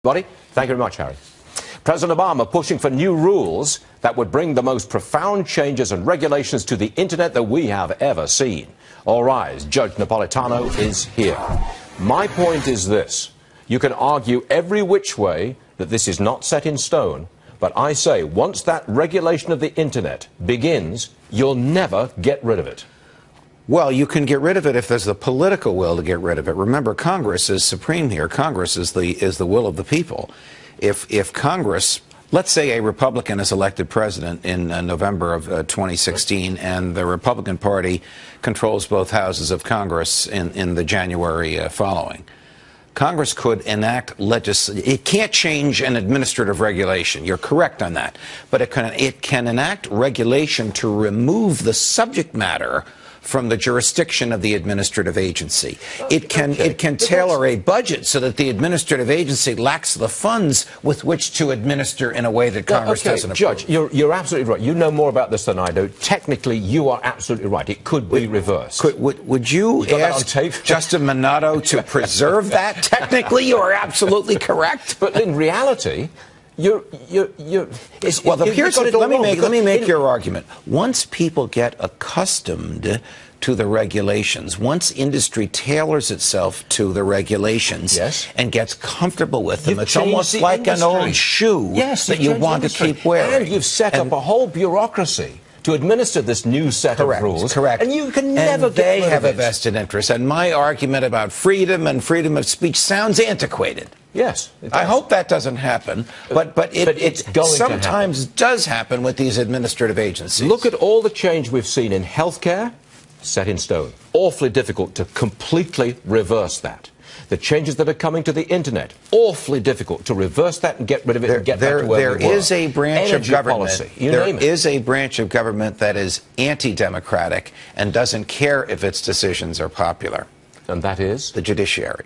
Buddy, thank you very much, Harry. President Obama pushing for new rules that would bring the most profound changes and regulations to the internet that we have ever seen. All rise, Judge Napolitano is here. My point is this. You can argue every which way that this is not set in stone, but I say once that regulation of the internet begins, you'll never get rid of it. Well, you can get rid of it if there's the political will to get rid of it. Remember, Congress is supreme here. Congress is the will of the people. If Congress, let's say a Republican is elected president in November of 2016, and the Republican Party controls both houses of Congress in the January following, Congress could enact legislation. It can't change an administrative regulation. You're correct on that. But it can enact regulation to remove the subject matter from the jurisdiction of the administrative agency. It can tailor a budget so that the administrative agency lacks the funds with which to administer in a way that Congress doesn't approve. Judge, you're absolutely right. You know more about this than I do. Technically, you are absolutely right. It could be reversed. Would you ask Justin Minato to preserve that? Technically, you are absolutely correct. But in reality, let me make your argument. Once people get accustomed to the regulations, once industry tailors itself to the regulations and gets comfortable with them, it's almost like an old shoe that you want to keep wearing. And you've set up a whole bureaucracy to administer this new set of rules. Correct. And you can never get rid of it. They have a vested interest. And my argument about freedom and freedom of speech sounds antiquated. Yes. I hope that doesn't happen, but it sometimes does happen with these administrative agencies. Look at all the change we've seen in healthcare, set in stone. Awfully difficult to completely reverse that. The changes that are coming to the internet, awfully difficult to reverse that and get rid of it and get back to where we were. There is a branch of government. Policy, there is a branch of government that is anti-democratic and doesn't care if its decisions are popular. And that is? The judiciary.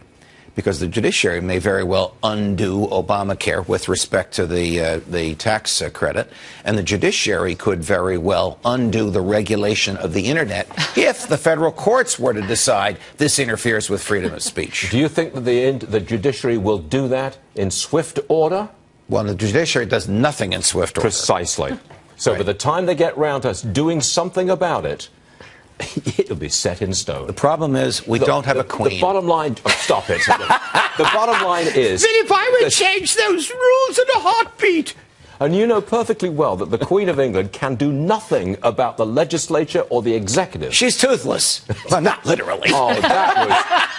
Because the judiciary may very well undo Obamacare with respect to the tax credit, and the judiciary could very well undo the regulation of the internet if the federal courts were to decide this interferes with freedom of speech. Do you think that the judiciary will do that in swift order? Well, the judiciary does nothing in swift order. Precisely. So by the time they get round to us doing something about it, it'll be set in stone. The problem is we don't have a queen. The bottom line... Oh, stop it. The bottom line is... But if I would change those rules in a heartbeat... And you know perfectly well that the Queen of England can do nothing about the legislature or the executive. She's toothless. Well, not literally. Oh, that was...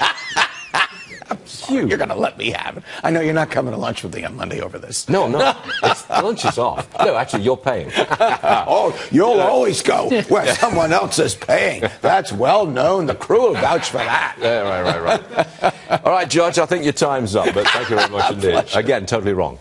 Huge. You're going to let me have it. I know you're not coming to lunch with me on Monday over this. No, lunch is off. No, actually, you're paying. Oh, you'll always go where someone else is paying. That's well known. The crew will vouch for that. Yeah, right. All right, Judge, I think your time's up, but thank you very much indeed. Again, totally wrong.